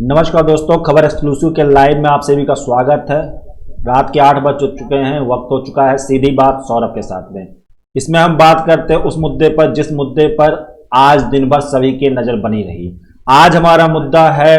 नमस्कार दोस्तों, खबर एक्सक्लूसिव के लाइव में आप सभी का स्वागत है। रात के 8 बज चुके हैं, वक्त हो चुका है सीधी बात सौरभ के साथ में। इसमें हम बात करते हैं उस मुद्दे पर जिस मुद्दे पर आज दिन भर सभी की नजर बनी रही। आज हमारा मुद्दा है,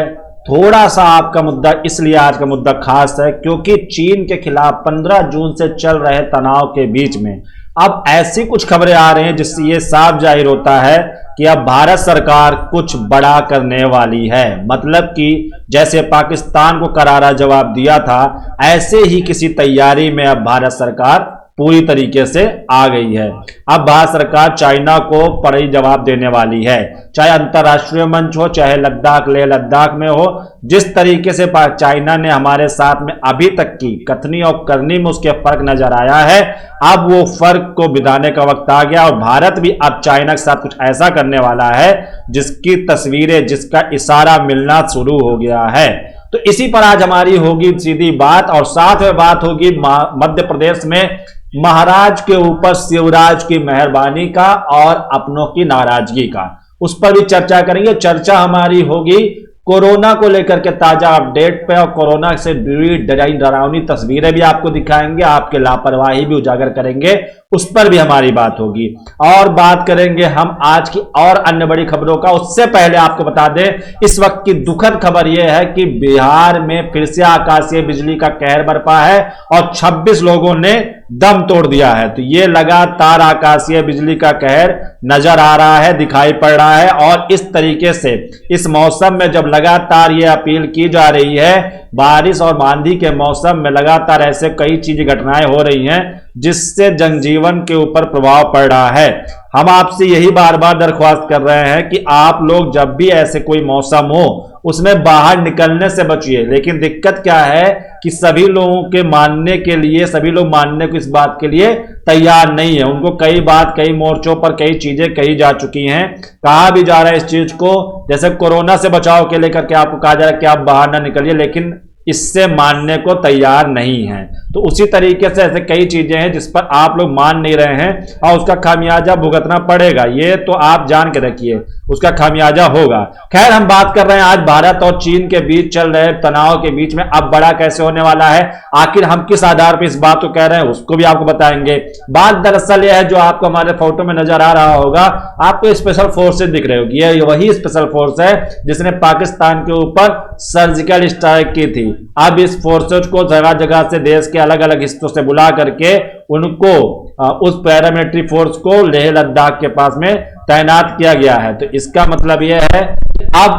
थोड़ा सा आपका मुद्दा इसलिए आज का मुद्दा खास है क्योंकि चीन के खिलाफ 15 जून से चल रहे तनाव के बीच में अब ऐसी कुछ खबरें आ रही हैं जिससे ये साफ जाहिर होता है कि अब भारत सरकार कुछ बड़ा करने वाली है। मतलब कि जैसे पाकिस्तान को करारा जवाब दिया था, ऐसे ही किसी तैयारी में अब भारत सरकार पूरी तरीके से आ गई है। अब भारत सरकार चाइना को कड़े जवाब देने वाली है, चाहे अंतर्राष्ट्रीय मंच हो, चाहे लद्दाख लेह लद्दाख में हो। जिस तरीके से चाइना ने हमारे साथ में अभी तक की कथनी और करनी में उसके फर्क नजर आया है, अब वो फर्क को बिताने का वक्त आ गया और भारत भी अब चाइना के साथ कुछ ऐसा करने वाला है जिसकी तस्वीरें, जिसका इशारा मिलना शुरू हो गया है। तो इसी पर आज हमारी होगी सीधी बात और साथ में बात होगी मध्य प्रदेश में महाराज के ऊपर शिवराज की मेहरबानी का और अपनों की नाराजगी का, उस पर भी चर्चा करेंगे। चर्चा हमारी होगी कोरोना को लेकर के ताजा अपडेट पे और कोरोना से जुड़ी डरावनी तस्वीरें भी आपको दिखाएंगे, आपके लापरवाही भी उजागर करेंगे, उस पर भी हमारी बात होगी। और बात करेंगे हम आज की और अन्य बड़ी खबरों का। उससे पहले आपको बता दें, इस वक्त की दुखद खबर यह है कि बिहार में फिर से आकाशीय बिजली का कहर बरपा है और 26 लोगों ने दम तोड़ दिया है। तो ये लगातार आकाशीय बिजली का कहर नजर आ रहा है, दिखाई पड़ रहा है। और इस तरीके से इस मौसम में जब लगातार ये अपील की जा रही है, बारिश और आंधी के मौसम में लगातार ऐसे कई चीजें घटनाएं हो रही हैं जिससे जनजीवन के ऊपर प्रभाव पड़ रहा है। हम आपसे यही बार बार दरख्वास्त कर रहे हैं कि आप लोग जब भी ऐसे कोई मौसम हो उसमें बाहर निकलने से बचिए। लेकिन दिक्कत क्या है कि सभी लोगों के मानने के लिए, सभी लोग मानने को इस बात के लिए तैयार नहीं है। उनको कई बात, कई मोर्चों पर कई चीजें कही जा चुकी हैं, कहा भी जा रहा है इस चीज को, जैसे कोरोना से बचाव के लेकर के आपको कहा जा रहा है कि आप बाहर ना निकलिए, लेकिन इससे मानने को तैयार नहीं है। तो उसी तरीके से ऐसे कई चीजें हैं जिस पर आप लोग मान नहीं रहे हैं और उसका खामियाजा भुगतना पड़ेगा। ये तो आप जान के रखिए, उसका खामियाजा होगा। खैर, हम बात कर रहे हैं आज भारत और चीन के बीच चल रहे तनाव के बीच में अब बड़ा कैसे होने वाला है, आखिर हम किस आधार पर इस बात को कह रहे हैं उसको भी आपको बताएंगे। बात दरअसल यह है, जो आपको हमारे फोटो में नजर आ रहा होगा, आपको स्पेशल फोर्सेज दिख रही होगी, ये वही स्पेशल फोर्स है जिसने पाकिस्तान के ऊपर सर्जिकल स्ट्राइक की थी। अब इस फोर्सेज को जगह जगह से, देश के अलग अलग हिस्सों से बुला करके उनको, उस पैरामिलिट्री फोर्स को लेह लद्दाख के पास में तैनात किया गया है। तो इसका मतलब यह है कि अब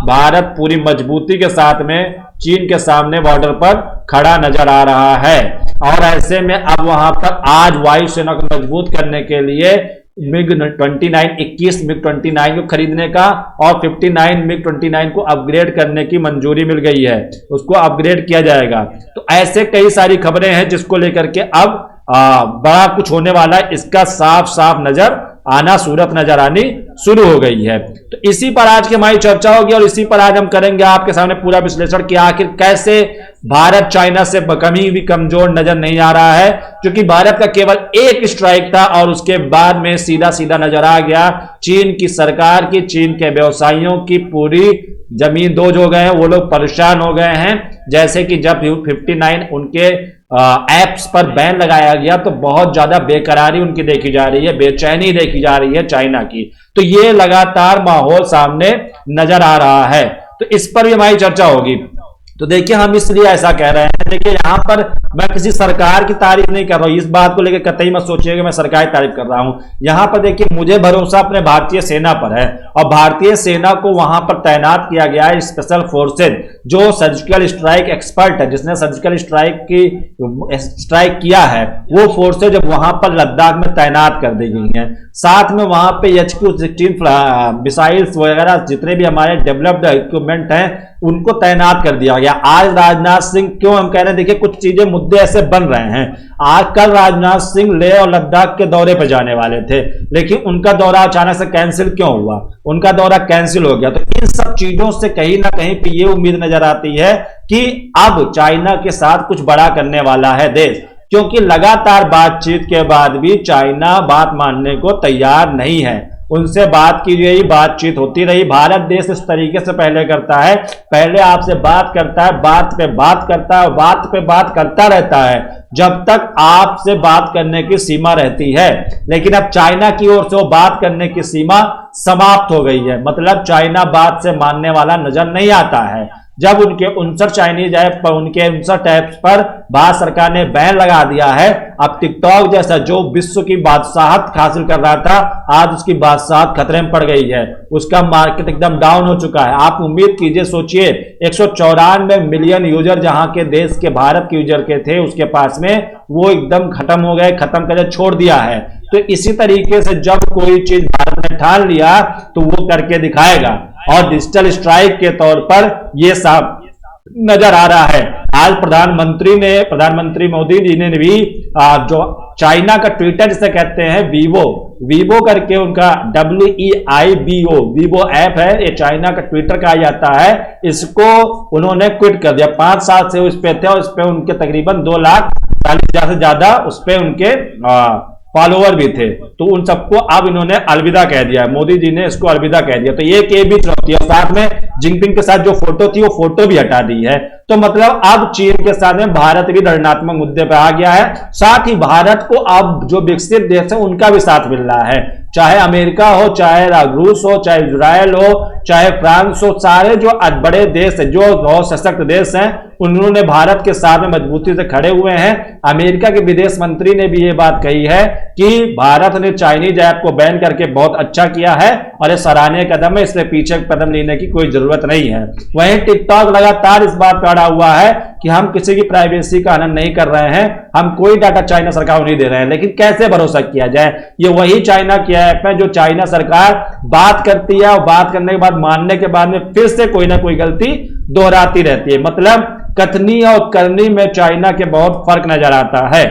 भारत पूरी मजबूती के साथ में चीन के सामने बॉर्डर पर खड़ा नजर आ रहा है। और ऐसे में अब वहां पर आज वायुसेना को मजबूत करने के लिए MiG-29 21 MiG-29 को खरीदने का और 59 MiG-29 को अपग्रेड करने की मंजूरी मिल गई है, उसको अपग्रेड किया जाएगा। तो ऐसे कई सारी खबरें हैं जिसको लेकर के अब बड़ा कुछ होने वाला है, इसका साफ साफ नजर आना, सूरत नजर आनी शुरू हो गई है। तो इसी पर आज की हमारी चर्चा होगी और इसी पर आज हम करेंगे आपके सामने पूरा विश्लेषण कि आखिर कैसे भारत चाइना से कभी भी कमजोर नजर नहीं आ रहा है, क्योंकि भारत का केवल एक स्ट्राइक था और उसके बाद में सीधा सीधा नजर आ गया चीन की सरकार की, चीन के व्यवसायियों की पूरी जमीन दोज हो गए हैं, वो लोग परेशान हो गए हैं। जैसे कि जब 59 उनके ऐप्स पर बैन लगाया गया तो बहुत ज्यादा बेकरारी उनकी देखी जा रही है, बेचैनी देखी जा रही है चाइना की। तो ये लगातार माहौल सामने नजर आ रहा है, तो इस पर भी हमारी चर्चा होगी। तो देखिए, हम इसलिए ऐसा कह रहे हैं, देखिए यहां पर मैं किसी सरकार की तारीफ नहीं कर रहा हूं, इस बात को लेकर कतई मत सोचिएगा मैं सरकार की तारीफ कर रहा हूं। यहां पर देखिए, मुझे भरोसा अपने भारतीय सेना पर है और भारतीय सेना को वहां पर तैनात किया गया है स्पेशल फोर्सेज, जो सर्जिकल स्ट्राइक एक्सपर्ट है, जिसने सर्जिकल स्ट्राइक किया है, वो फोर्सेज अब वहां पर लद्दाख में तैनात कर दी गई हैं। साथ में वहां पे HQ-16 मिसाइल्स वगैरह जितने भी हमारे डेवलप्ड इक्विपमेंट हैं उनको तैनात कर दिया गया। आज राजनाथ सिंह, क्यों हम कह रहे हैं, देखिए कुछ चीजें मुद्दे ऐसे बन रहे हैं। आज कल राजनाथ सिंह लेह और लद्दाख के दौरे पर जाने वाले थे, लेकिन उनका दौरा अचानक से कैंसिल क्यों हुआ? उनका दौरा कैंसिल हो गया। तो इन सब चीजों से कहीं ना कहीं पे ये उम्मीद नजर आती है कि अब चाइना के साथ कुछ बड़ा करने वाला है देश, क्योंकि लगातार बातचीत के बाद भी चाइना बात मानने को तैयार नहीं है। उनसे बात की गई, बातचीत होती रही। भारत देश इस तरीके से पहले करता है, पहले आपसे बात करता है, बात पे बात करता है, बात पे बात करता रहता है जब तक आपसे बात करने की सीमा रहती है। लेकिन अब चाइना की ओर से वो बात करने की सीमा समाप्त हो गई है। मतलब चाइना बात से मानने वाला नजर नहीं आता है। जब उनके 59 चाइनीज ऐप पर, उनके 59 ऐप्स पर भारत सरकार ने बैन लगा दिया है, अब टिकटॉक जैसा जो विश्व की बादशाहत हासिल कर रहा था, आज उसकी बादशाहत खतरे में पड़ गई है। उसका मार्केट एकदम डाउन हो चुका है। आप उम्मीद कीजिए, सोचिए 194 मिलियन यूजर जहां के देश के, भारत के यूजर के थे उसके पास में, वो एकदम खत्म हो गए, खत्म करके छोड़ दिया है। तो इसी तरीके से जब कोई चीज भारत ने ठान लिया तो वो करके दिखाएगा, और डिजिटल स्ट्राइक के तौर पर यह साफ नजर आ रहा है। आज प्रधानमंत्री मोदी जी ने भी जो चाइना का ट्विटर जिसे कहते हैं वीवो करके, उनका WEIVO वीवो ऐप है, ये चाइना का ट्विटर कहा जाता है, इसको उन्होंने क्विट कर दिया। 5 साल से उस पे थे और उस पे उनके तकरीबन 2,40,000 से ज्यादा उस पे उनके फॉलोवर भी थे। तो उन सबको अब इन्होंने अलविदा कह दिया, मोदी जी ने इसको अलविदा कह दिया। तो ये के भी चुनौती है। साथ में जिनपिंग के साथ जो फोटो थी वो फोटो भी हटा दी है। तो मतलब अब चीन के साथ में भारत भी रणनात्मक मुद्दे पर आ गया है। साथ ही भारत को अब जो विकसित देश है उनका भी साथ मिल रहा है, चाहे अमेरिका हो, चाहे रूस हो, चाहे इजराइल हो, चाहे फ्रांस हो, सारे जो बड़े देश है, जो बहुत सशक्त देश हैं, उन्होंने भारत के साथ में मजबूती से खड़े हुए हैं। अमेरिका के विदेश मंत्री ने भी ये बात कही है कि भारत ने चाइनीज ऐप को बैन करके बहुत अच्छा किया है और ये सराहनीय कदम है, इसलिए पीछे कदम लेने की कोई जरूरत नहीं है। वहीं टिकटॉक लगातार इस बात पर अड़ा हुआ है कि हम किसी की प्राइवेसी का हनन नहीं कर रहे हैं, हम कोई डाटा चाइना सरकार को नहीं दे रहे हैं। लेकिन कैसे भरोसा किया जाए? ये वही चाइना की ऐप है जो चाइना सरकार बात करती है और बात करने के बाद, मानने के बाद में फिर से कोई ना कोई गलती दोहराती रहती है। मतलब कथनी और करनी में चाइना के बहुत फर्क नजर आता है।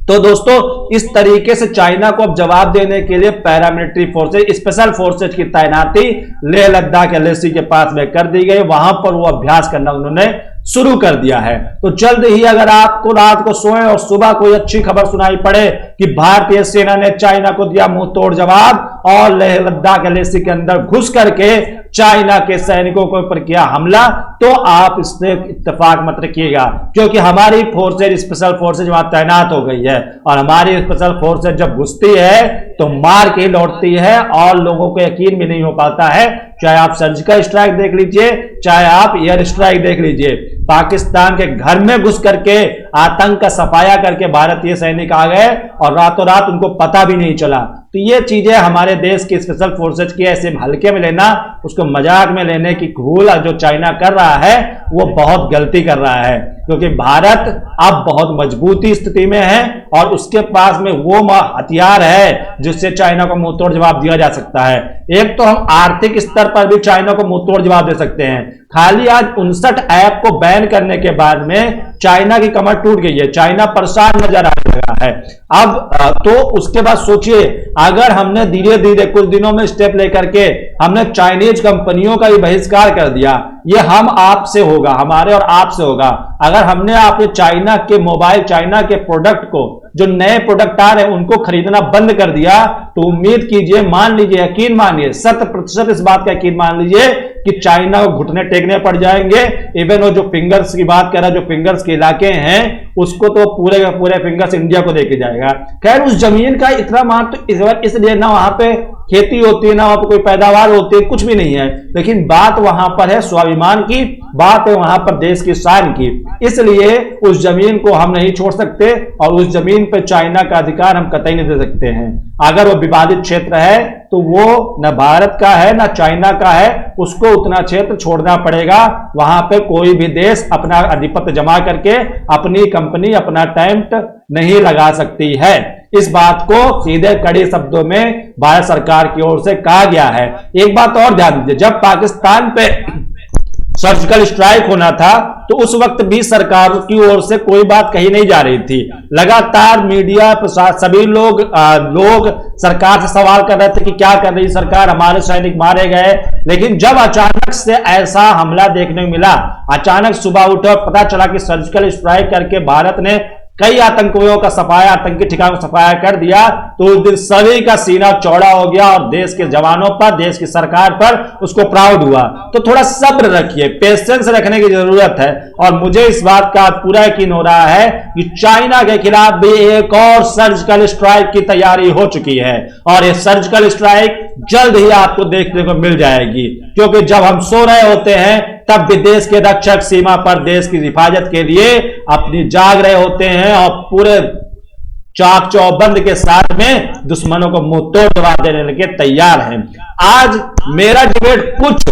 तो दोस्तों, इस तरीके से चाइना को अब जवाब देने के लिए पैरामिलिट्री फोर्सेज, स्पेशल फोर्सेज की तैनाती लेह लद्दाख LAC के पास में कर दी गई। वहां पर वो अभ्यास करना उन्होंने शुरू कर दिया है। तो जल्द ही अगर आपको रात को सोएं और सुबह कोई अच्छी खबर सुनाई पड़े कि भारतीय सेना ने चाइना को दिया मुंह तोड़ जवाब और लेह लद्दाख LAC के अंदर घुस करके चाइना के सैनिकों के ऊपर किया हमला, तो आप इससे इत्तेफाक मत रखिएगा, क्योंकि हमारी फोर्सेज, स्पेशल फोर्सेज वहां तैनात हो गई है और हमारी स्पेशल फोर्सेज जब घुसती है तो मार के लौटती है और लोगों को यकीन भी नहीं हो पाता है। चाहे आप सर्जिकल स्ट्राइक देख लीजिए, चाहे आप एयर स्ट्राइक देख लीजिए, पाकिस्तान के घर में घुस करके आतंक का सफाया करके भारतीय सैनिक आ गए और रातों रात उनको पता भी नहीं चला। तो ये चीजें हमारे देश की स्पेशल फोर्सेज की ऐसे हल्के में लेना, उसको मजाक में लेने की भूल जो चाइना कर रहा है वो बहुत गलती कर रहा है, क्योंकि भारत अब बहुत मजबूती स्थिति में है और उसके पास में वो हथियार है जिससे चाइना को मुंहतोड़ जवाब दिया जा सकता है। एक तो हम आर्थिक स्तर पर भी चाइना को मुंहतोड़ जवाब दे सकते हैं। खाली आज 59 ऐप को बैन करने के बाद में चाइना की कमर टूट गई है, चाइना परेशान नजर आने लगा है। अब तो उसके बाद सोचिए, अगर हमने धीरे धीरे कुछ दिनों में स्टेप लेकर के हमने चाइनीज कंपनियों का भी बहिष्कार कर दिया, ये हम आपसे होगा, हमारे और आपसे होगा। अगर हमने आपके चाइना के मोबाइल, चाइना के प्रोडक्ट को, जो नए प्रोडक्ट आ रहे हैं उनको खरीदना बंद कर दिया, तो उम्मीद कीजिए, मान लीजिए, यकीन मानिए, 100% इस बात का यकीन मान लीजिए कि चाइना को घुटने टेकने पड़ जाएंगे। इवन वो जो फिंगर्स की बात कर रहा है, जो फिंगर्स के इलाके हैं, उसको तो पूरे का पूरे फिंगर्स इंडिया को देके जाएगा। खैर, उस जमीन का इतना मान तो इस बार इसलिए ना वहां पे खेती होती है, ना वहां पर कोई पैदावार होती है, कुछ भी नहीं है। लेकिन बात वहां पर है स्वाभिमान की, बात है वहां पर देश की शान की। इसलिए उस जमीन को हम नहीं छोड़ सकते और उस जमीन पर चाइना का अधिकार हम कतई नहीं दे सकते हैं। अगर वो विवादित क्षेत्र है तो वो न भारत का है न चाइना का है, उसको उतना क्षेत्र छोड़ना पड़ेगा। वहां पे कोई भी देश अपना आधिपत्य जमा करके अपनी कंपनी, अपना टेंट नहीं लगा सकती है। इस बात को सीधे कड़े शब्दों में भारत सरकार की ओर से कहा गया है। एक बात और ध्यान दीजिए, जब पाकिस्तान पे सर्जिकल स्ट्राइक होना था तो उस वक्त भी सरकार की ओर से कोई बात कही नहीं जा रही थी। लगातार मीडिया, सभी लोग सरकार से सवाल कर रहे थे कि क्या कर रही सरकार, हमारे सैनिक मारे गए। लेकिन जब अचानक से ऐसा हमला देखने को मिला, अचानक सुबह उठे और पता चला कि सर्जिकल स्ट्राइक करके भारत ने कई आतंकियों का सफाया, आतंकी ठिकानों का सफाया कर दिया, तो उस दिन सभी का सीना चौड़ा हो गया और देश के जवानों पर, देश की सरकार पर उसको प्राउड हुआ। तो थोड़ा सब्र रखिए, पेशेंस रखने की जरूरत है। और मुझे इस बात का पूरा यकीन हो रहा है कि चाइना के खिलाफ भी एक और सर्जिकल स्ट्राइक की तैयारी हो चुकी है और ये सर्जिकल स्ट्राइक जल्द ही आपको देखने को मिल जाएगी। क्योंकि जब हम सो रहे होते हैं तब भी देश के रक्षक सीमा पर देश की हिफाजत के लिए अपनी जाग रहे होते हैं और पूरे चाक चौबंद के साथ में दुश्मनों को मुंह तोड़ जवाब देने के तैयार हैं। आज मेरा डिबेट कुछ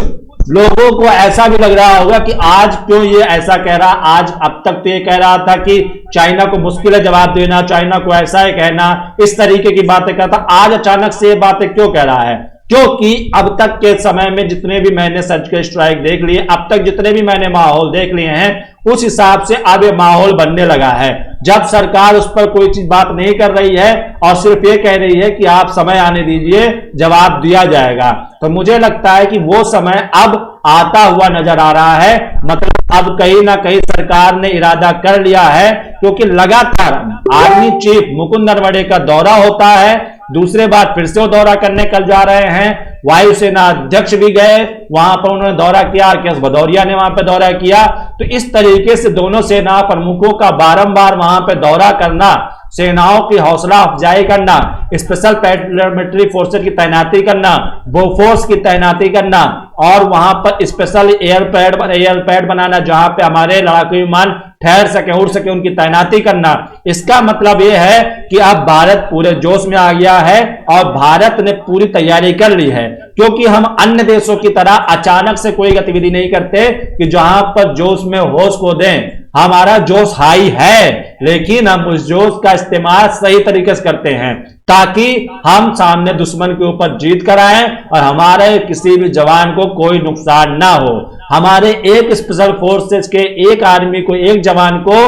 लोगों को ऐसा भी लग रहा होगा कि आज क्यों ये ऐसा कह रहा, आज अब तक तो ये कह रहा था कि चाइना को मुश्किल है जवाब देना, चाइना को ऐसा है कहना, इस तरीके की बातें करता, आज अचानक से ये बातें क्यों कह रहा है? क्योंकि अब तक के समय में जितने भी मैंने सर्जिकल स्ट्राइक देख लिए, अब तक जितने भी मैंने माहौल देख लिए हैं, उस हिसाब से अब ये माहौल बनने लगा है। जब सरकार उस पर कोई चीज बात नहीं कर रही है और सिर्फ ये कह रही है कि आप समय आने दीजिए, जवाब दिया जाएगा, तो मुझे लगता है कि वो समय अब आता हुआ नजर आ रहा है। मतलब अब कहीं ना कहीं सरकार ने इरादा कर लिया है, क्योंकि लगातार आर्मी चीफ मुकुंद नरवणे का दौरा होता है, दूसरे बार फिर से वो दौरा करने कल जा रहे हैं। वायुसेना अध्यक्ष भी गए, वहां पर उन्होंने दौरा किया, आरकेएस भदौरिया ने वहां पर दौरा किया। तो इस तरीके से दोनों सेना प्रमुखों का बारंबार वहां पर दौरा करना, सेनाओं की हौसला अफजाई करना, स्पेशल पैरामिलिट्री फोर्सेस की तैनाती करना, बोफोर्स की तैनाती करना और वहां पर स्पेशल एयरपैड बनाना जहां पे हमारे लड़ाकू विमान ठहर सके, उड़ सके, उनकी तैनाती करना। इसका मतलब यह है कि अब भारत पूरे जोश में आ गया है और भारत ने पूरी तैयारी कर ली है। क्योंकि हम अन्य देशों की तरह अचानक से कोई गतिविधि नहीं करते कि जहां पर जोश में होश खो दें। हमारा जोश हाई है, लेकिन हम उस जोश का इस्तेमाल सही तरीके से करते हैं ताकि हम सामने दुश्मन के ऊपर जीत कराएं और हमारे किसी भी जवान को कोई नुकसान ना हो। हमारे एक स्पेशल फोर्सेस के एक आर्मी को, एक जवान को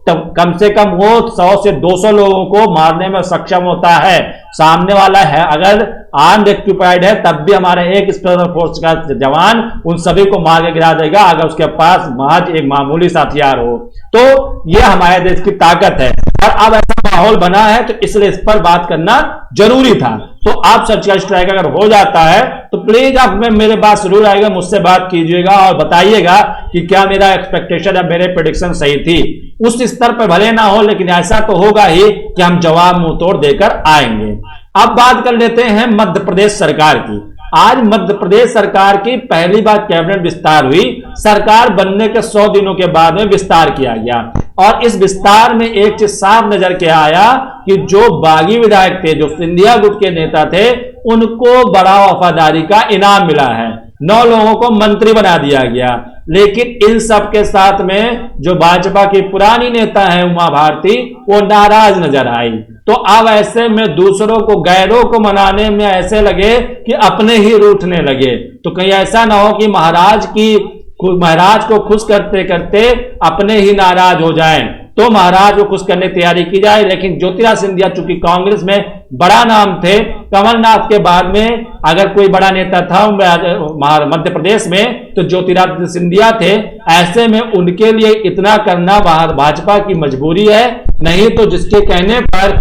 कम से कम वो 100 से 200 लोगों को मारने में सक्षम होता है। सामने वाला है अगर आर्म्ड एक्यूपाइड है तब भी हमारा एक स्पेशल फोर्स का जवान उन सभी को मार के गिरा देगा अगर उसके पास महज एक मामूली सा हथियार हो। तो ये हमारे देश की ताकत है और अब ऐसा माहौल बना है तो इसलिए इस पर बात करना जरूरी था। तो आप सर्जिकल स्ट्राइक अगर हो जाता है तो प्लीज आप में मेरे बात जरूर आएगा, मुझसे बात कीजिएगा और बताइएगा कि क्या मेरा एक्सपेक्टेशन या मेरे प्रेडिक्शन सही थी। उस स्तर पर भले ना हो, लेकिन ऐसा तो होगा ही कि हम जवाब मुंह तोड़ देकर आएंगे। अब बात कर लेते हैं मध्य प्रदेश सरकार की। आज मध्य प्रदेश सरकार की पहली बार कैबिनेट विस्तार हुई। सरकार बनने के 100 दिनों के बाद में विस्तार किया गया और इस विस्तार में एक चीज साफ नजर के आया कि जो बागी विधायक थे, जो सिंधिया गुट के नेता थे, उनको बड़ा वफादारी का इनाम मिला है। 9 लोगों को मंत्री बना दिया गया। लेकिन इन सब के साथ में जो भाजपा की पुरानी नेता है उमा भारती, वो नाराज नजर आई। तो अब ऐसे में दूसरों को, गैरों को मनाने में ऐसे लगे कि अपने ही रूठने लगे। तो कहीं ऐसा ना हो कि महाराज को खुश करते करते अपने ही नाराज हो जाएं। तो महाराज को खुश करने की तैयारी की जाए। लेकिन ज्योतिरादित्य सिंधिया चूंकि कांग्रेस में बड़ा नाम थे, कमलनाथ के बाद में अगर कोई बड़ा नेता था मध्य प्रदेश में तो ज्योतिरादित्य सिंधिया थे। ऐसे में उनके लिए इतना करना भाजपा की मजबूरी है। नहीं तो जिसके कहने पर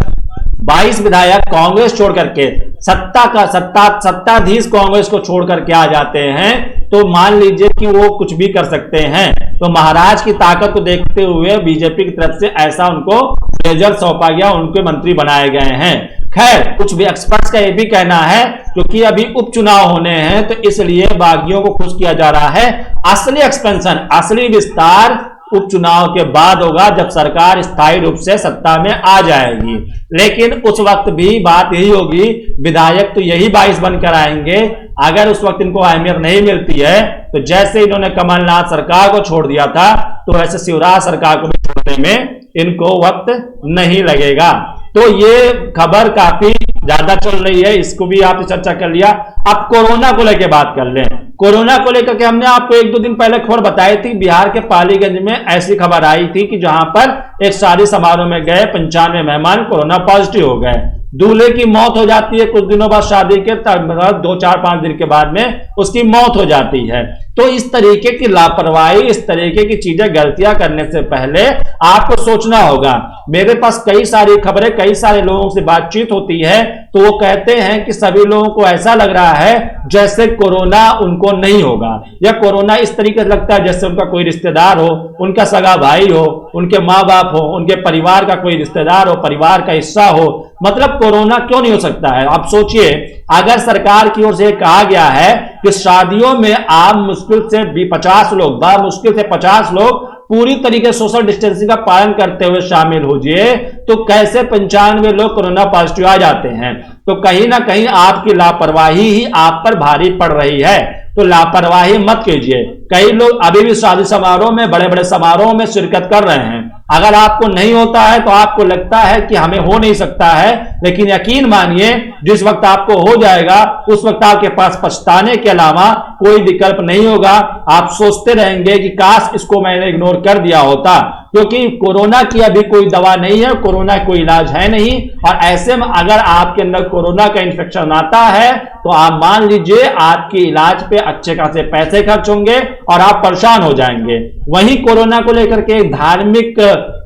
22 विधायक कांग्रेस छोड़ करके सत्ताधीश कांग्रेस को छोड़ करके आ जाते हैं, तो मान लीजिए कि वो कुछ भी कर सकते हैं। तो महाराज की ताकत को देखते हुए बीजेपी की तरफ से ऐसा उनको ट्रेजर सौंपा गया, उनके मंत्री बनाए गए हैं। खैर, कुछ भी एक्सपर्ट्स का यह भी कहना है क्योंकि अभी उपचुनाव होने हैं तो इसलिए बागियों को खुश किया जा रहा है। असली एक्सपेंशन, असली विस्तार उपचुनाव के बाद होगा, जब सरकार स्थायी रूप से सत्ता में आ जाएगी। लेकिन उस वक्त भी बात यही होगी, विधायक तो यही 22 बनकर आएंगे। अगर उस वक्त इनको अहमियत नहीं मिलती है तो जैसे इन्होंने कमलनाथ सरकार को छोड़ दिया था तो वैसे शिवराज सरकार को भी छोड़ने में इनको वक्त नहीं लगेगा। तो ये खबर काफी ज्यादा चल रही है, इसको भी आपने चर्चा कर लिया। अब कोरोना को लेकर बात कर लें। कोरोना को लेकर के हमने आपको 1-2 दिन पहले खबर बताई थी, बिहार के पालीगंज में ऐसी खबर आई थी कि जहां पर एक शादी समारोह में गए 95 मेहमान कोरोना पॉजिटिव हो गए। दूल्हे की मौत हो जाती है कुछ दिनों बाद, शादी के 2-4-5 दिन के बाद में उसकी मौत हो जाती है। तो इस तरीके की लापरवाही, इस तरीके की चीजें, गलतियां करने से पहले आपको सोचना होगा। मेरे पास कई सारी खबरें, कई सारे लोगों से बातचीत होती है तो वो कहते हैं कि सभी लोगों को ऐसा लग रहा है जैसे कोरोना उनको नहीं होगा, या कोरोना इस तरीके से लगता है जैसे उनका कोई रिश्तेदार हो, उनका सगा भाई हो, उनके माँ बाप हो, उनके परिवार का कोई रिश्तेदार हो, परिवार का हिस्सा हो। मतलब कोरोना क्यों नहीं हो सकता है? आप सोचिए, अगर सरकार की ओर से कहा गया है कि शादियों में आप मुश्किल से 50 लोग, मुश्किल से 50 लोग पूरी तरीके से सोशल डिस्टेंसिंग का पालन करते हुए शामिल हो जाइए, तो कैसे 95 लोग कोरोना पॉजिटिव आ जाते हैं? तो कहीं ना कहीं आपकी लापरवाही ही आप पर भारी पड़ रही है। तो लापरवाही मत कीजिए। कई लोग अभी भी शादी समारोह में, बड़े बड़े समारोह में शिरकत कर रहे हैं। अगर आपको नहीं होता है तो आपको लगता है कि हमें हो नहीं सकता है, लेकिन यकीन मानिए जिस वक्त आपको हो जाएगा उस वक्त आपके पास पछताने के अलावा कोई विकल्प नहीं होगा। आप सोचते रहेंगे कि काश इसको मैंने इग्नोर कर दिया होता, क्योंकि कोरोना की अभी कोई दवा नहीं है, कोरोना कोई इलाज है नहीं। और ऐसे में अगर आपके अंदर कोरोना का इन्फेक्शन आता है तो आप मान लीजिए आपके इलाज पे अच्छे खासे पैसे खर्च होंगे और आप परेशान हो जाएंगे। वहीं कोरोना को लेकर के धार्मिक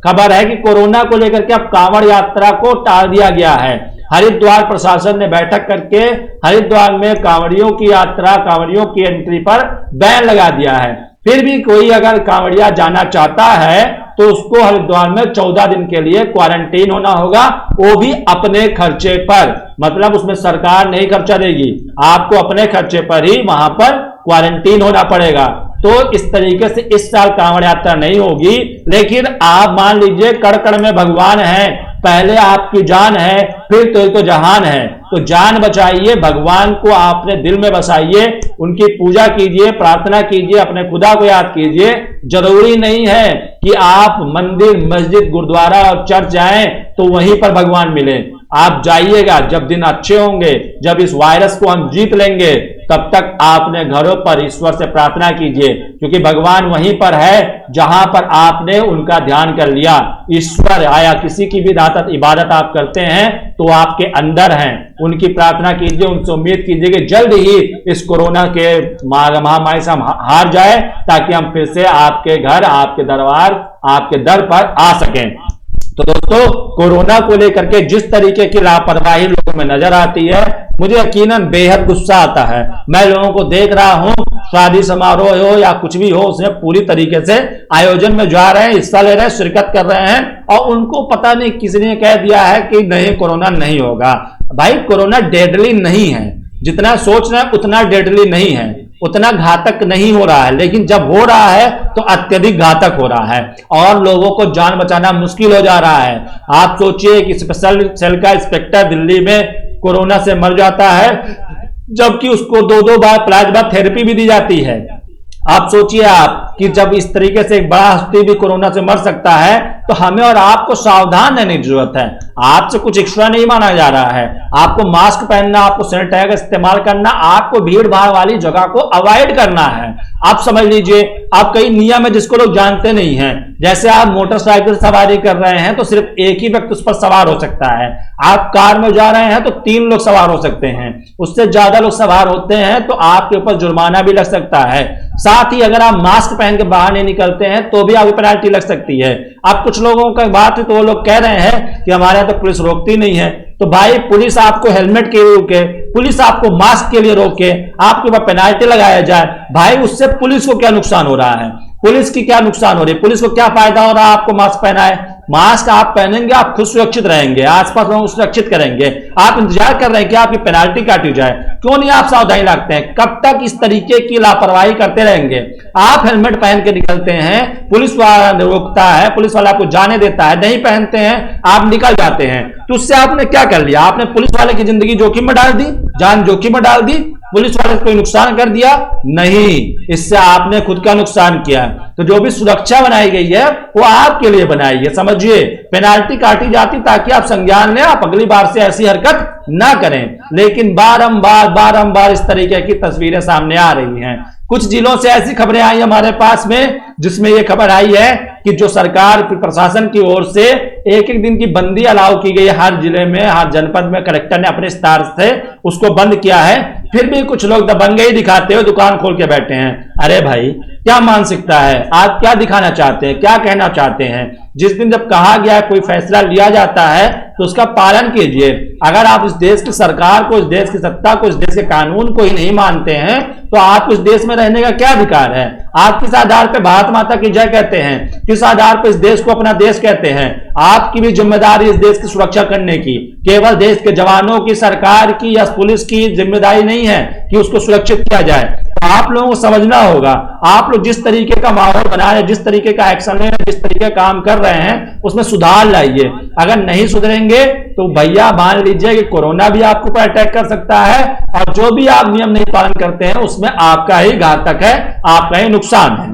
खबर है कि कोरोना को लेकर के अब कांवड़ यात्रा को टाल दिया गया है। हरिद्वार प्रशासन ने बैठक करके हरिद्वार में कांवड़ियों की यात्रा, कांवड़ियों की एंट्री पर बैन लगा दिया है। फिर भी कोई अगर कांवड़िया जाना चाहता है तो उसको हरिद्वार में 14 दिन के लिए क्वारंटीन होना होगा, वो भी अपने खर्चे पर। मतलब उसमें सरकार नहीं खर्चा देगी, आपको अपने खर्चे पर ही वहां पर क्वारंटीन होना पड़ेगा। तो इस तरीके से इस साल कांवड़ यात्रा नहीं होगी। लेकिन आप मान लीजिए कड़ कड़ में भगवान है, पहले आपकी जान है फिर तो जहान है। तो जान बचाइए, भगवान को आपने दिल में बसाइए, उनकी पूजा कीजिए, प्रार्थना कीजिए, अपने खुदा को याद कीजिए। जरूरी नहीं है कि आप मंदिर, मस्जिद, गुरुद्वारा और चर्च जाएं तो वहीं पर भगवान मिले। आप जाइएगा जब दिन अच्छे होंगे, जब इस वायरस को हम जीत लेंगे, तब तक आपने घरों पर ईश्वर से प्रार्थना कीजिए, क्योंकि भगवान वहीं पर है जहां पर आपने उनका ध्यान कर लिया। ईश्वर आया, किसी की भी इबादत आप करते हैं तो आपके अंदर हैं, उनकी प्रार्थना कीजिए, उनसे उम्मीद कीजिए कि जल्द ही इस कोरोना के महामारी से हम हार जाए, ताकि हम फिर से आपके घर, आपके दरबार, आपके दर पर आ सकें। तो दोस्तों, कोरोना को लेकर के जिस तरीके की लापरवाही लोगों में नजर आती है, मुझे यकीनन बेहद गुस्सा आता है। मैं लोगों को देख रहा हूं, शादी समारोह हो या कुछ भी हो, उसमें पूरी तरीके से आयोजन में जा रहे हैं, हिस्सा ले रहे हैं, शिरकत कर रहे हैं, और उनको पता नहीं किसी ने कह दिया है कि नहीं, कोरोना नहीं होगा। भाई, कोरोना डेडली नहीं है, जितना सोच रहे हैं उतना डेडली नहीं है, उतना घातक नहीं हो रहा है। लेकिन जब हो रहा है तो अत्यधिक घातक हो रहा है और लोगों को जान बचाना मुश्किल हो जा रहा है। आप सोचिए कि स्पेशल सेल का इंस्पेक्टर दिल्ली में कोरोना से मर जाता है, जबकि उसको 2-2 बार प्लाज्मा थेरेपी भी दी जाती है। आप सोचिए आप कि जब इस तरीके से एक बड़ा हस्ती भी कोरोना से मर सकता है, तो हमें और आपको सावधान रहने की जरूरत है। आपसे कुछ एक्स्ट्रा नहीं माना जा रहा है। आपको मास्क पहनना, आपको सैनिटाइजर इस्तेमाल करना, आपको भीड़ भाड़ वाली जगह को अवॉइड करना है। आप समझ लीजिए, आप कई नियम है जिसको लोग जानते नहीं हैं। जैसे आप मोटरसाइकिल सवारी कर रहे हैं तो सिर्फ एक ही व्यक्ति उस पर सवार हो सकता है। आप कार में जा रहे हैं तो 3 लोग सवार हो सकते हैं। उससे ज्यादा लोग सवार होते हैं तो आपके ऊपर जुर्माना भी लग सकता है। साथ ही अगर आप मास्क पहन के बाहर नहीं निकलते हैं तो भी आपकी पेनल्टी लग सकती है। अब कुछ लोगों का बात है तो वो लोग कह रहे हैं कि हमारे यहाँ तो पुलिस रोकती नहीं है। तो भाई, पुलिस आपको हेलमेट के लिए रोके, पुलिस आपको मास्क के लिए रोके, आपके ऊपर पेनल्टी लगाया जाए, भाई उससे पुलिस को क्या नुकसान हो रहा है? पुलिस की क्या नुकसान हो रही है? पुलिस को क्या फायदा हो रहा है आपको मास्क पहनाए? मास्क आप पहनेंगे, आप खुद सुरक्षित रहेंगे, आसपास लोगों को सुरक्षित करेंगे। आप इंतजार कर रहे हैं कि आपकी पेनाल्टी काटी जाए, क्यों नहीं आप सावधानी रखते हैं? कब तक इस तरीके की लापरवाही करते रहेंगे? आप हेलमेट पहन के निकलते हैं, पुलिस वाला रोकता है, पुलिस वाला आपको जाने देता है, नहीं पहनते हैं, आप निकल जाते हैं, तो उससे आपने क्या कर लिया? आपने पुलिस वाले की जिंदगी जोखिम में डाल दी, जान जोखिम में डाल दी। पुलिस वाले को कोई नुकसान कर दिया? नहीं, इससे आपने खुद का नुकसान किया। तो जो भी सुरक्षा बनाई गई है वो आपके लिए बनाई है, समझिए। पेनाल्टी काटी जाती ताकि आप संज्ञान लें, आप अगली बार से ऐसी हरकत ना करें। लेकिन बारंबार इस तरीके की तस्वीरें सामने आ रही हैं। कुछ जिलों से ऐसी खबरें आई हमारे पास में, जिसमें यह खबर आई है कि जो सरकार प्रशासन की ओर से एक एक दिन की बंदी अलाउ की गई है, हर जिले में, हर जनपद में कलेक्टर ने अपने स्तर से उसको बंद किया है, फिर भी कुछ लोग दबंगई दिखाते हुए दुकान खोल के बैठे हैं। अरे भाई, क्या मानसिकता है? आप क्या दिखाना चाहते हैं, क्या कहना चाहते हैं? जिस दिन जब कहा गया कोई फैसला लिया जाता है तो उसका पालन कीजिए। अगर आप इस देश की सरकार को, इस देश की सत्ता को, इस देश के कानून को ही नहीं मानते हैं तो आपको इस देश में रहने का क्या अधिकार है? आप किस आधार पर भारत माता की जय कहते हैं? किस आधार पर इस देश को अपना देश कहते हैं? आपकी भी जिम्मेदारी इस देश की सुरक्षा करने की केवल देश के जवानों की, सरकार की या पुलिस की जिम्मेदारी नहीं है कि उसको सुरक्षित किया जाए। तो आप लोगों को समझना होगा, आप लोग जिस तरीके का माहौल बना रहे हैं, जिस तरीके का एक्शन ले रहे हैं, जिस तरीके का काम कर रहे हैं, उसमें सुधार लाइए। अगर नहीं सुधरेंगे तो भैया मान लीजिए कि कोरोना भी आपके ऊपर अटैक कर सकता है, और जो भी आप नियम नहीं पालन करते हैं उसमें आपका ही घातक है, आपका ही नुकसान है।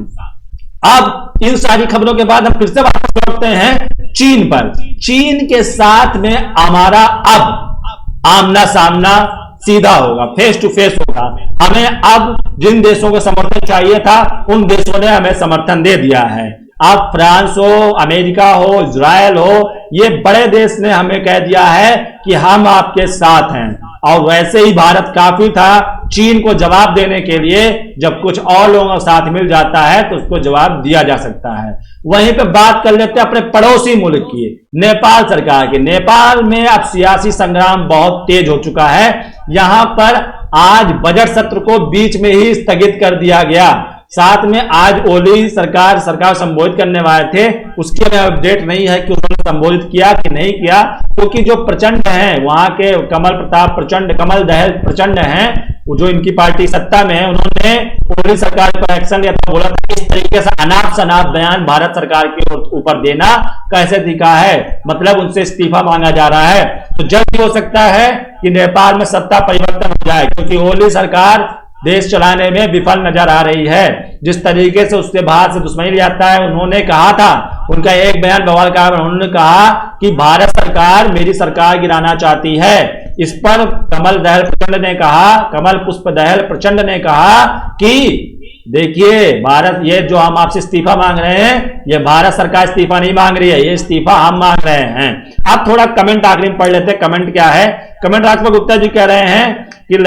अब इन सारी खबरों के बाद हम फिर से वापस लौटते हैं चीन पर। चीन के साथ में हमारा अब आमना सामना सीधा होगा, फेस टू फेस होगा। हमें अब जिन देशों को समर्थन चाहिए था उन देशों ने हमें समर्थन दे दिया है। अब फ्रांस हो, अमेरिका हो, इजराइल हो, ये बड़े देश ने हमें कह दिया है कि हम आपके साथ हैं। और वैसे ही भारत काफी था चीन को जवाब देने के लिए। जब कुछ और लोगों के साथ मिल जाता है तो उसको जवाब दिया जा सकता है। वहीं पे बात कर लेते हैं अपने पड़ोसी मुल्क की, नेपाल सरकार की। नेपाल में अब सियासी संग्राम बहुत तेज हो चुका है। यहां पर आज बजट सत्र को बीच में ही स्थगित कर दिया गया। साथ में आज ओली सरकार संबोधित करने वाले थे, उसकी हमें अपडेट नहीं है कि उन्होंने संबोधित किया कि नहीं किया, क्योंकि जो प्रचंड हैं वहां के कमल प्रताप प्रचंड, कमल दहल प्रचंड हैं, जो इनकी पार्टी सत्ता में है, उन्होंने ओली सरकार पर एक्शन लिया था। बोला था इस तरीके से अनाप शनाप बयान भारत सरकार के ऊपर देना कैसे दिखा है, मतलब उनसे इस्तीफा मांगा जा रहा है। तो जल्द हो सकता है कि नेपाल में सत्ता परिवर्तन हो जाए, क्योंकि ओली सरकार देश चलाने में विफल नजर आ रही है। जिस तरीके से उससे बाहर से दुश्मनी ले आता है, उन्होंने कहा था, उनका एक बयान बवाल का, उन्होंने कहा कि भारत सरकार मेरी सरकार गिराना चाहती है। इस पर कमल दहल प्रचंड ने कहा, कमल पुष्प दहल प्रचंड ने कहा कि देखिए भारत, ये जो हम आपसे इस्तीफा मांग रहे हैं, ये भारत सरकार इस्तीफा नहीं मांग रही है, ये इस्तीफा हम मांग रहे हैं। अब थोड़ा कमेंट आखिरी में पढ़ लेते हैं। कमेंट क्या है? कमेंट राजपाल गुप्ता जी कह रहे हैं कि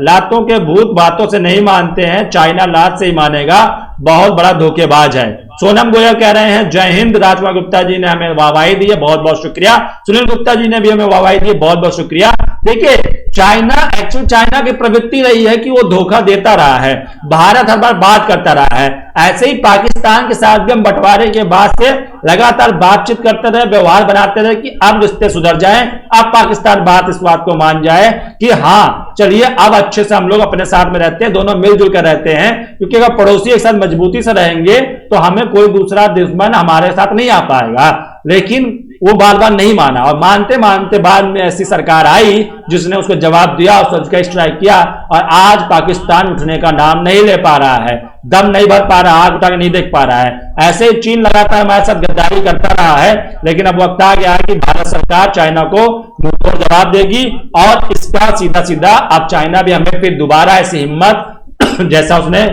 लातों के भूत बातों से नहीं मानते हैं, चाइना लात से ही मानेगा, बहुत बड़ा धोखेबाज है। सोनम गोयल कह रहे हैं जय हिंद, राजपाल गुप्ता जी ने हमें वाहवाही दी है, बहुत बहुत शुक्रिया। सुनील गुप्ता जी ने भी हमें वाहवाही दी है, बहुत बहुत शुक्रिया। देखिए चाइना की प्रवृत्ति रही है कि वो धोखा देता रहा है, भारत हर बार बात करता रहा है। ऐसे ही पाकिस्तान के साथ भी हम बंटवारे के बाद से लगातार बातचीत करते रहे, व्यवहार बनाते रहे कि अब रिश्ते सुधर जाएं, अब पाकिस्तान इस बात को मान जाए कि हाँ चलिए अब अच्छे से हम लोग अपने साथ में रहते हैं, दोनों मिलजुल कर रहते हैं। क्योंकि अगर पड़ोसी एक साथ मजबूती से रहेंगे तो हमें कोई दूसरा दुश्मन हमारे साथ नहीं आ पाएगा। लेकिन वो बार बार नहीं माना, और मानते मानते बाद में ऐसी सरकार आई जिसने उसको जवाब दिया, उसका स्ट्राइक किया, और आज पाकिस्तान उठने का नाम नहीं ले पा रहा है, दम नहीं भर पा रहा, आग उठा के नहीं देख पा रहा है। ऐसे ही चीन लगातार हमारे साथ गद्दारी करता रहा है, लेकिन अब वक्त आ गया है कि भारत सरकार चाइना को मुंहतोड़ जवाब देगी, और इसका सीधा सीधा अब चाइना भी हमें फिर दोबारा ऐसी हिम्मत जैसा उसने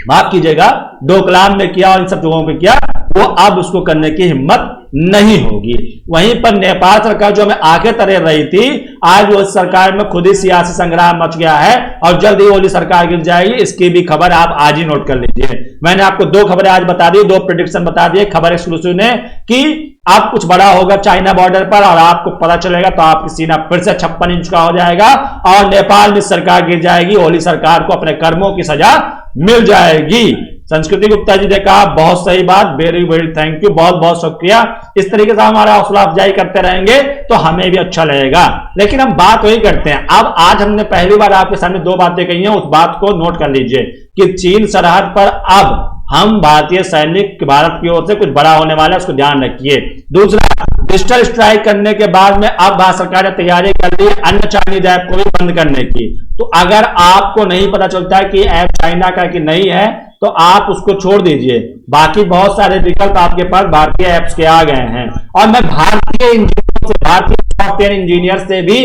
माफ कीजिएगा डोकलाम में किया और इन सब जगहों पे किया, वो अब उसको करने की हिम्मत नहीं होगी। वहीं पर नेपाल सरकार जो हमें आगे तरे रही थी, आज वो सरकार में खुद ही सियासी संग्राम मच गया है और जल्द ही ओली सरकार गिर जाएगी। इसकी भी खबर आप आज ही नोट कर लीजिए। मैंने आपको दो खबरें आज बता दी, दो प्रेडिक्शन बता दिए खबर एक्सक्लूसिव ने कि अब कुछ बड़ा होगा चाइना बॉर्डर पर, और आपको पता चलेगा तो आपकी सीना फिर से 56 इंच का हो जाएगा और नेपाल में सरकार गिर जाएगी, ओली सरकार को अपने कर्मों की सजा मिल जाएगी। संस्कृति गुप्ता जी ने कहा बहुत सही बात, वेरी वेरी थैंक यू, बहुत बहुत शुक्रिया। इस तरीके से हमारा हौसला अफजाई करते रहेंगे तो हमें भी अच्छा लगेगा। लेकिन हम बात वही करते हैं। अब आज हमने पहली बार आपके सामने दो बातें कही हैं, उस बात को नोट कर लीजिए कि चीन सरहद पर अब हम भारतीय सैनिक भारत की ओर से कुछ बड़ा होने वाला है, उसको ध्यान रखिए। दूसरा, डिजिटल स्ट्राइक करने के बाद में अब भारत सरकार ने तैयारी कर ली अन्य चाइनीज ऐप को भी बंद करने की। तो अगर आपको नहीं पता चलता है कि ऐप चाइना का कि नहीं है तो आप उसको छोड़ दीजिए, बाकी बहुत सारे विकल्प आपके पास भारतीय ऐप्स के आ गए हैं। और मैं भारतीय इंजीनियर से, भारतीय सॉफ्टवेयर इंजीनियर से भी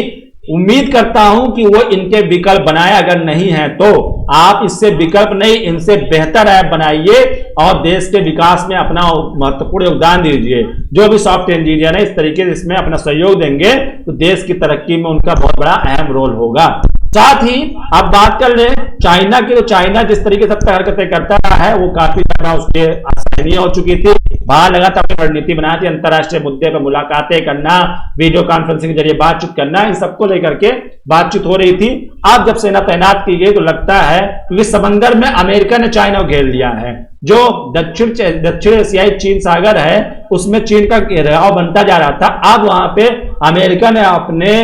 उम्मीद करता हूं कि वो इनके विकल्प बनाए, अगर नहीं है तो आप इससे विकल्प नहीं, इनसे बेहतर ऐप बनाइए और देश के विकास में अपना महत्वपूर्ण योगदान दीजिए। जो भी सॉफ्टवेयर इंजीनियर है इस तरीके से इसमें अपना सहयोग देंगे तो देश की तरक्की में उनका बहुत बड़ा अहम रोल होगा। साथ ही अब बात कर ले चाइना की, तो चाइना जिस तरीके से हरकतें करता है वो काफी ज्यादा उसके असहनीय हो चुकी थी। बाहर लगातार अपनी रणनीति बनाई थी, अंतर्राष्ट्रीय मुद्दे पर मुलाकातें करना, वीडियो कॉन्फ्रेंसिंग के जरिए बातचीत करना, इन सबको लेकर के बातचीत हो रही थी। अब जब सेना तैनात की गई तो लगता है क्योंकि समंदर में अमेरिका ने चाइना को घेर लिया है, जो दक्षिण एशियाई चीन सागर है उसमें चीन का घेराव बनता जा रहा था। अब वहां पे अमेरिका ने अपने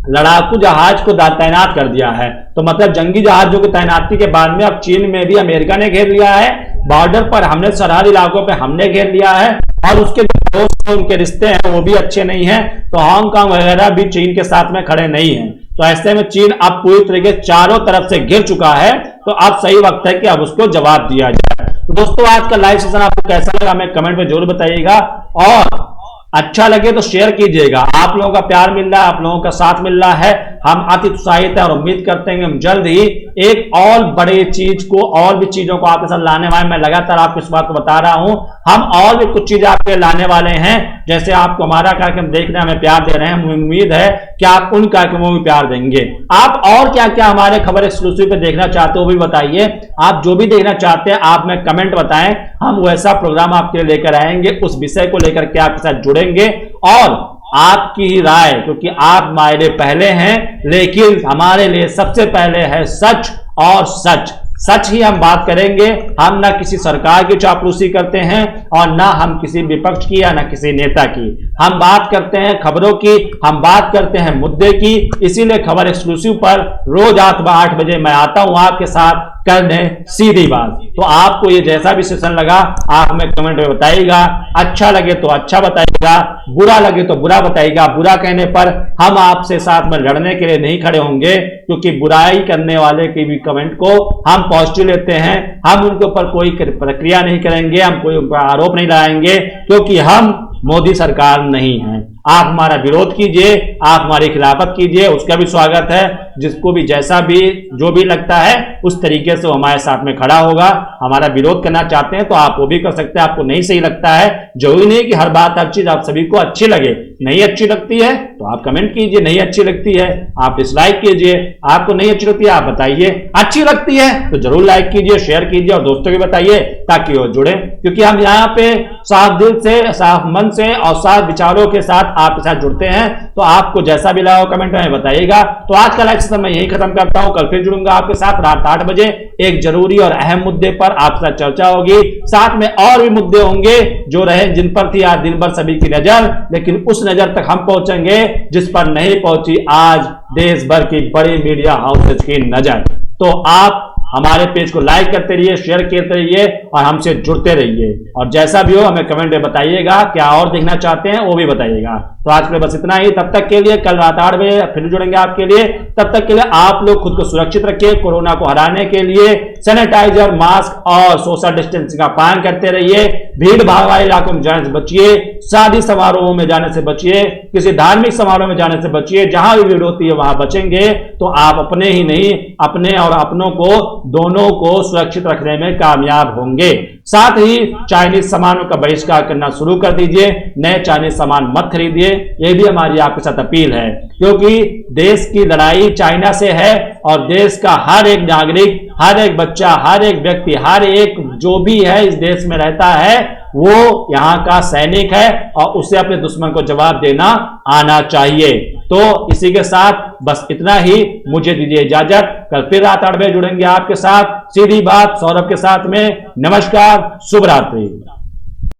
लड़ाकू जहाज को तैनात कर दिया है। तो मतलब जंगी जहाजों की तैनाती के बाद में अब चीन में भी अमेरिका ने घेर लिया है, बॉर्डर पर हमने सरहदी इलाकों पे हमने घेर लिया है और उसके दोस्त उनके रिश्ते हैं वो भी अच्छे नहीं हैं। तो हांगकांग वगैरह भी चीन के साथ में खड़े नहीं हैं। तो ऐसे में चीन अब पूरी तरीके चारों तरफ से घिर चुका है। तो अब सही वक्त है कि अब उसको जवाब दिया जाए। तो दोस्तों आज का लाइव सेशन आपको कैसा लगा हमें कमेंट में जरूर बताइएगा और अच्छा लगे तो शेयर कीजिएगा। आप लोगों का प्यार मिल रहा है, आप लोगों का साथ मिल रहा है, हम अति उत्साहित हैं और उम्मीद करते हैं कि हम जल्द ही एक और बड़े चीज को और भी चीजों को आपके साथ लाने वाले। मैं लगातार आपको इस बात को बता रहा हूं, हम और भी कुछ चीजें आपके लाने वाले हैं। जैसे आपको हमारा कार्यक्रम देखने हमें प्यार दे रहे हैं, हमें उम्मीद है कि आप उन कार्यक्रमों में प्यार देंगे। आप और क्या क्या हमारे खबर एक्सक्लूसिव पे देखना चाहते हो भी बताइए। आप जो भी देखना चाहते हैं आप में कमेंट बताएं, हम वैसा प्रोग्राम आपके लिए लेकर आएंगे, उस विषय को लेकर के आपके साथ जुड़ेंगे और आपकी ही राय, क्योंकि आप हमारे लिए पहले हैं लेकिन हमारे लिए सबसे पहले है सच और सच। सच ही हम बात करेंगे। हम ना किसी सरकार की चापलूसी करते हैं और ना हम किसी विपक्ष की या ना किसी नेता की। हम बात करते हैं खबरों की, हम बात करते हैं मुद्दे की। इसीलिए खबर एक्सक्लूसिव पर रोज 8 बजे मैं आता हूं आपके साथ करने सीधी बात। तो आपको ये जैसा भी सेशन लगा आप हमें कमेंट में बताइएगा। अच्छा लगे तो अच्छा बताइएगा, बुरा लगे तो बुरा बताइएगा। बुरा कहने पर हम आपसे साथ में लड़ने के लिए नहीं खड़े होंगे, क्योंकि बुराई करने वाले की भी कमेंट को हम पॉजिटिव लेते हैं। हम उनके ऊपर कोई प्रक्रिया नहीं करेंगे, हम कोई आरोप नहीं लगाएंगे, क्योंकि हम मोदी सरकार नहीं है। आप हमारा विरोध कीजिए, आप हमारी खिलाफत कीजिए, उसका भी स्वागत है। जिसको भी जैसा भी जो भी लगता है उस तरीके से वो हमारे साथ में खड़ा होगा। हमारा विरोध करना चाहते हैं तो आप वो भी कर सकते हैं। आपको नहीं सही लगता है, जरूरी नहीं कि हर बात हर चीज आप सभी को अच्छी लगे। नहीं अच्छी लगती है तो आप कमेंट कीजिए, नहीं अच्छी लगती है आप डिसलाइक कीजिए। आपको नहीं अच्छी लगती है आप बताइए, अच्छी लगती है तो जरूर लाइक कीजिए, शेयर कीजिए और दोस्तों को बताइए ताकि वो जुड़े। क्योंकि हम यहाँ पे साफ दिल से, साफ मन से और साफ विचारों के साथ आपके साथ जुड़ते हैं। तो आपको जैसा भी लगा कमेंट में बताइएगा। तो आज का लाइव सेशन मैं यही खत्म करता हूं। कल फिर जुड़ूंगा आपके साथ रात 8 बजे एक जरूरी और अहम मुद्दे पर आपके साथ चर्चा होगी। साथ में और भी मुद्दे होंगे जो रहे, जिन पर थी आज दिन भर सभी की नजर, लेकिन उस नजर तक हम पहुंचेंगे जिस पर नहीं पहुंची आज देश भर की बड़ी मीडिया हाउसेज की नजर। तो आप हमारे पेज को लाइक करते रहिए, शेयर करते रहिए और हमसे जुड़ते रहिए। और जैसा भी हो हमें कमेंट में बताइएगा, क्या और देखना चाहते हैं वो भी बताइएगा। तो आज के लिए बस इतना ही। तब तक के लिए कल रात 8 बजे फिर जुड़ेंगे आपके लिए। तब तक के लिए आप लोग खुद को सुरक्षित रखिए। कोरोना को हराने के लिए सैनिटाइजर, मास्क और सोशल डिस्टेंसिंग का पालन करते रहिए। भीड़ भाड़ वाले इलाकों में जाने से बचिए, शादी समारोहों में जाने से बचिए, किसी धार्मिक समारोह में जाने से बचिए। जहां भी भीड़ होती है वहां बचेंगे तो आप अपने ही नहीं, अपने और अपनों को दोनों को सुरक्षित रखने में कामयाब होंगे। साथ ही चाइनीज सामानों का बहिष्कार करना शुरू कर दीजिए। नए चाइनीज सामान मत खरीदिए, ये भी हमारी आपके साथ अपील है। क्योंकि देश की लड़ाई चाइना से है और देश का हर एक नागरिक, हर एक बच्चा, हर एक व्यक्ति, हर एक जो भी है इस देश में रहता है वो यहाँ का सैनिक है और उसे अपने दुश्मन को जवाब देना आना चाहिए। तो इसी के साथ बस इतना ही, मुझे दीजिए इजाजत। कल फिर रात 8 बजे जुड़ेंगे आपके साथ सीधी बात सौरभ के साथ में। नमस्कार, शुभ रात्रि।